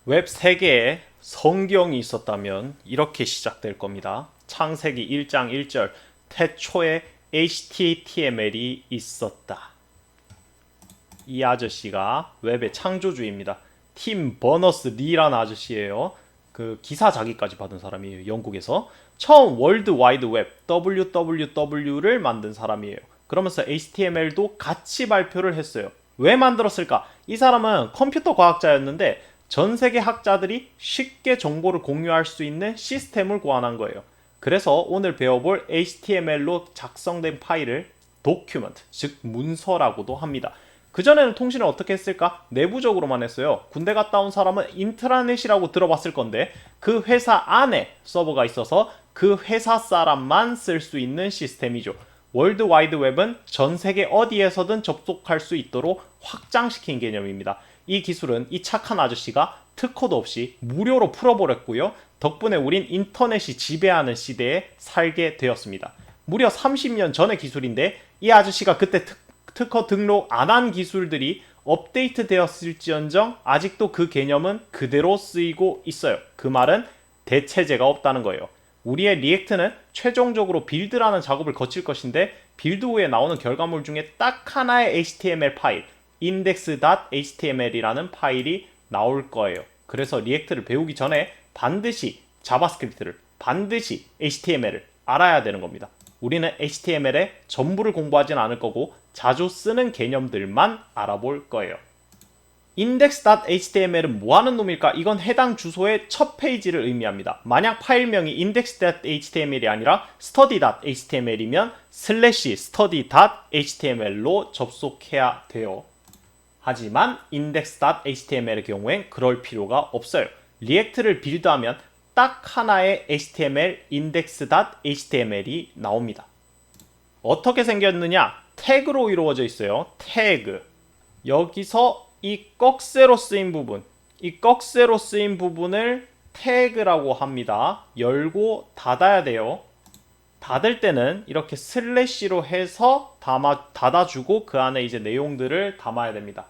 웹 세계에 성경이 있었다면 이렇게 시작될 겁니다. 창세기 1장 1절 태초에 HTML이 있었다. 이 아저씨가 웹의 창조주입니다. 팀 버너스-리라는 아저씨예요. 그 기사 자기까지 받은 사람이에요. 영국에서 처음 월드 와이드 웹 WWW를 만든 사람이에요. 그러면서 HTML도 같이 발표를 했어요. 왜 만들었을까? 이 사람은 컴퓨터 과학자였는데 전 세계 학자들이 쉽게 정보를 공유할 수 있는 시스템을 고안한 거예요. 그래서 오늘 배워볼 HTML로 작성된 파일을 도큐먼트, 즉 문서라고도 합니다. 그전에는 통신을 어떻게 했을까? 내부적으로만 했어요. 군대 갔다 온 사람은 인트라넷이라고 들어봤을 건데 그 회사 안에 서버가 있어서 그 회사 사람만 쓸 수 있는 시스템이죠. 월드 와이드 웹은 전 세계 어디에서든 접속할 수 있도록 확장시킨 개념입니다. 이 기술은 이 착한 아저씨가 특허도 없이 무료로 풀어버렸고요. 덕분에 우린 인터넷이 지배하는 시대에 살게 되었습니다. 무려 30년 전의 기술인데 이 아저씨가 그때 특허 등록 안 한 기술들이 업데이트 되었을지언정 아직도 그 개념은 그대로 쓰이고 있어요. 그 말은 대체제가 없다는 거예요. 우리의 리액트는 최종적으로 빌드라는 작업을 거칠 것인데 빌드 후에 나오는 결과물 중에 딱 하나의 HTML 파일 index.html이라는 파일이 나올 거예요. 그래서 리액트를 배우기 전에 반드시 자바스크립트를 반드시 HTML을 알아야 되는 겁니다. 우리는 HTML의 전부를 공부하진 않을 거고 자주 쓰는 개념들만 알아볼 거예요. index.html은 뭐하는 놈일까? 이건 해당 주소의 첫 페이지를 의미합니다. 만약 파일명이 index.html이 아니라 study.html이면 /study.html로 접속해야 돼요. 하지만 index.html의 경우엔 그럴 필요가 없어요. 리액트를 빌드하면 딱 하나의 HTML index.html이 나옵니다. 어떻게 생겼느냐? 태그로 이루어져 있어요. 태그. 여기서 이 꺽쇠로 쓰인 부분, 이 꺽쇠로 쓰인 부분을 태그라고 합니다. 열고 닫아야 돼요. 닫을 때는 이렇게 슬래시로 해서 닫아주고 그 안에 이제 내용들을 담아야 됩니다.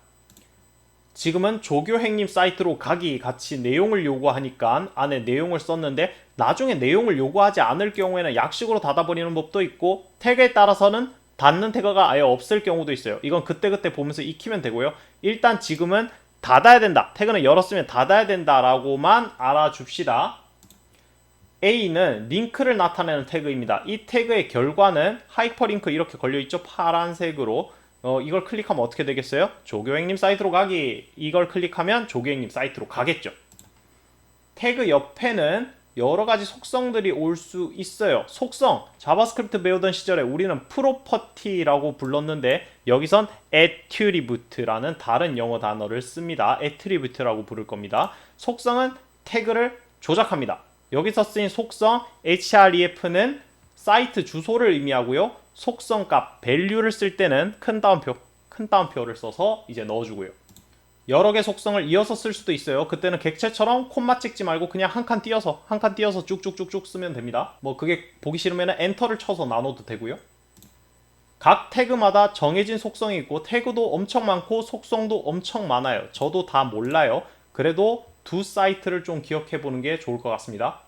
지금은 조교행님 사이트로 가기 같이 내용을 요구하니까 안에 내용을 썼는데 나중에 내용을 요구하지 않을 경우에는 약식으로 닫아버리는 법도 있고 태그에 따라서는 닫는 태그가 아예 없을 경우도 있어요. 이건 그때그때 보면서 익히면 되고요. 일단 지금은 닫아야 된다. 태그는 열었으면 닫아야 된다라고만 알아줍시다. A는 링크를 나타내는 태그입니다. 이 태그의 결과는 하이퍼링크 이렇게 걸려있죠. 파란색으로. 이걸 클릭하면 어떻게 되겠어요? 조교행님 사이트로 가기. 이걸 클릭하면 조교행님 사이트로 가겠죠. 태그 옆에는 여러가지 속성들이 올 수 있어요. 속성, 자바스크립트 배우던 시절에 우리는 프로퍼티라고 불렀는데 여기선 attribute라는 다른 영어 단어를 씁니다. attribute라고 부를 겁니다. 속성은 태그를 조작합니다. 여기서 쓰인 속성 href는 사이트 주소를 의미하고요. 속성값 value를 쓸 때는 큰 따옴표를 써서 이제 넣어주고요. 여러 개 속성을 이어서 쓸 수도 있어요. 그때는 객체처럼 콤마 찍지 말고 그냥 한 칸 띄어서 쭉쭉쭉쭉 쓰면 됩니다. 뭐 그게 보기 싫으면 엔터를 쳐서 나눠도 되고요. 각 태그마다 정해진 속성이 있고 태그도 엄청 많고 속성도 엄청 많아요. 저도 다 몰라요. 그래도 두 사이트를 좀 기억해 보는 게 좋을 것 같습니다.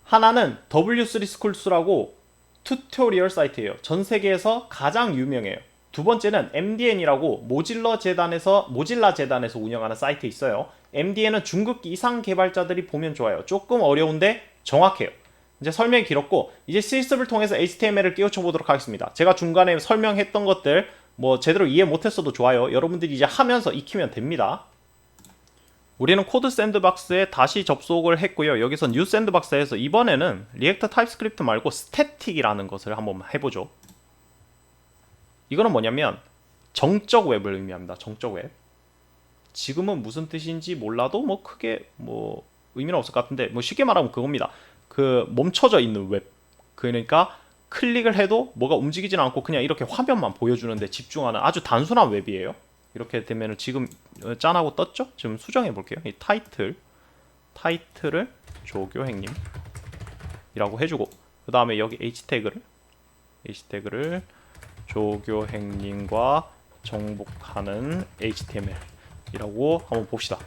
하나는 W3Schools.라고 튜토리얼 사이트예요. 전 세계에서 가장 유명해요. 두 번째는 MDN이라고 모질라 재단에서 운영하는 사이트 있어요. MDN은 중급 이상 개발자들이 보면 좋아요. 조금 어려운데 정확해요. 이제 설명이 길었고 이제 실습을 통해서 HTML을 끼워쳐 보도록 하겠습니다. 제가 중간에 설명했던 것들 뭐 제대로 이해 못했어도 좋아요. 여러분들이 이제 하면서 익히면 됩니다. 우리는 코드 샌드박스에 다시 접속을 했고요. 여기서 뉴 샌드박스에서 이번에는 리액트 타입스크립트 말고 스태틱이라는 것을 한번 해보죠. 이거는 뭐냐면 정적 웹을 의미합니다. 정적 웹. 지금은 무슨 뜻인지 몰라도 뭐 크게 뭐 의미는 없을 것 같은데 뭐 쉽게 말하면 그겁니다. 그 멈춰져 있는 웹. 그러니까 클릭을 해도 뭐가 움직이지는 않고 그냥 이렇게 화면만 보여주는데 집중하는 아주 단순한 웹이에요. 이렇게 되면 지금 짠하고 떴죠? 지금 수정해 볼게요. 이 타이틀을 조교행님이라고 해주고 그 다음에 여기 h 태그를 조교행님과 정복하는 HTML이라고 한번 봅시다.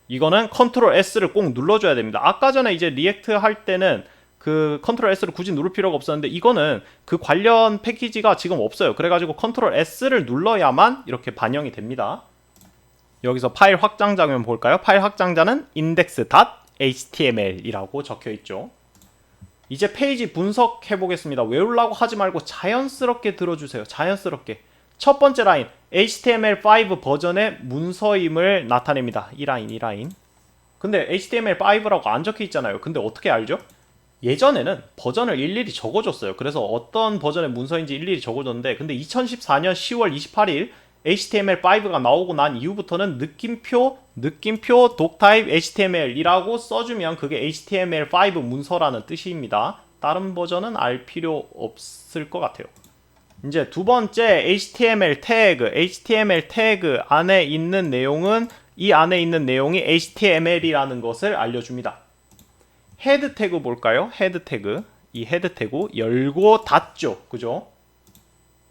이거는 컨트롤 S를 꼭 눌러줘야 됩니다. 아까 전에 이제 리액트 할 때는 그 컨트롤 S를 굳이 누를 필요가 없었는데 이거는 그 관련 패키지가 지금 없어요. 그래가지고 컨트롤 S를 눌러야만 이렇게 반영이 됩니다. 여기서 파일 확장 장면 볼까요? 파일 확장자는 index.html이라고 적혀 있죠. 이제 페이지 분석해 보겠습니다. 외우려고 하지 말고 자연스럽게 들어주세요. 자연스럽게. 첫 번째 라인, HTML5 버전의 문서임을 나타냅니다. 이 라인. 근데 HTML5라고 안 적혀 있잖아요. 근데 어떻게 알죠? 예전에는 버전을 일일이 적어줬어요. 그래서 어떤 버전의 문서인지 일일이 적어줬는데, 근데 2014년 10월 28일 HTML5가 나오고 난 이후부터는 느낌표 doctype HTML이라고 써주면 그게 HTML5 문서라는 뜻입니다. 다른 버전은 알 필요 없을 것 같아요. 이제 두 번째 HTML 태그 안에 있는 내용은 이 안에 있는 내용이 HTML이라는 것을 알려줍니다. 헤드 태그 볼까요? 헤드 태그. 이 헤드 태그 열고 닫죠. 그죠?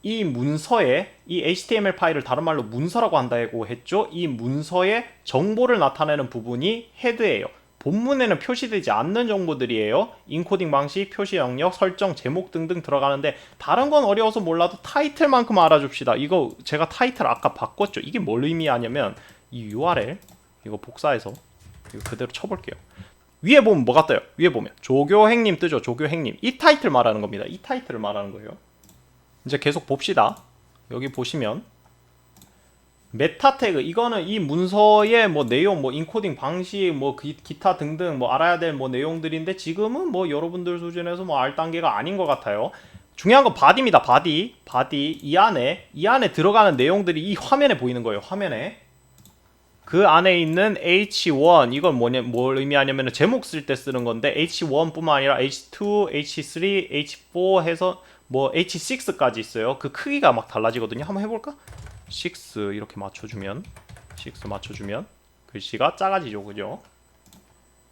이 문서에 이 HTML 파일을 다른 말로 문서라고 한다고 했죠. 이 문서의 정보를 나타내는 부분이 헤드예요. 본문에는 표시되지 않는 정보들이에요. 인코딩 방식, 표시 영역, 설정, 제목 등등 들어가는데 다른 건 어려워서 몰라도 타이틀만큼 알아줍시다. 이거 제가 타이틀 아까 바꿨죠. 이게 뭘 의미하냐면 이 URL 이거 복사해서 이거 그대로 쳐볼게요. 위에 보면 뭐가 떠요? 위에 보면 조교행님 뜨죠. 조교행님. 이 타이틀 말하는 겁니다. 이 타이틀을 말하는 거예요. 이제 계속 봅시다. 여기 보시면 메타 태그, 이거는 이 문서의 뭐 내용, 뭐 인코딩 방식, 뭐 기타 등등 뭐 알아야 될 뭐 내용들인데 지금은 뭐 여러분들 수준에서 뭐 알 단계가 아닌 것 같아요. 중요한 건 바디입니다. 바디 이 안에 들어가는 내용들이 이 화면에 보이는 거예요. 화면에 그 안에 있는 H1 이건 뭘 의미하냐면 제목 쓸 때 쓰는 건데 H1뿐만 아니라 H2, H3, H4 해서 뭐 H6까지 있어요. 그 크기가 막 달라지거든요. 한번 해볼까? 6 이렇게 맞춰주면 글씨가 작아지죠. 그죠?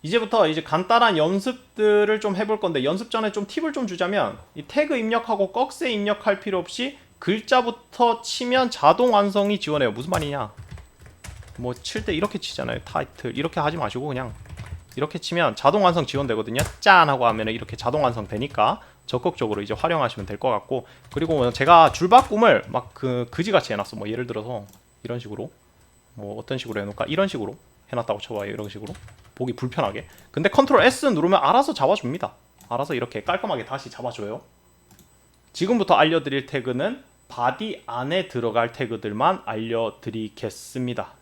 이제부터 이제 간단한 연습들을 좀 해볼 건데 연습 전에 좀 팁을 좀 주자면 이 태그 입력하고 꺽쇠 입력할 필요 없이 글자부터 치면 자동 완성이 지원해요. 무슨 말이냐? 뭐 칠 때 이렇게 치잖아요. 타이틀 이렇게 하지 마시고 그냥 이렇게 치면 자동 완성 지원되거든요. 짠 하고 하면 이렇게 자동 완성 되니까 적극적으로 이제 활용하시면 될 것 같고, 그리고 제가 줄바꿈을 막 그지같이 해놨어. 뭐 예를 들어서 이런 식으로 뭐 어떤 식으로 해놓을까? 이런 식으로 해놨다고 쳐봐요. 이런 식으로 보기 불편하게. 근데 컨트롤 S 누르면 알아서 잡아줍니다. 알아서 이렇게 깔끔하게 다시 잡아줘요. 지금부터 알려드릴 태그는 바디 안에 들어갈 태그들만 알려드리겠습니다.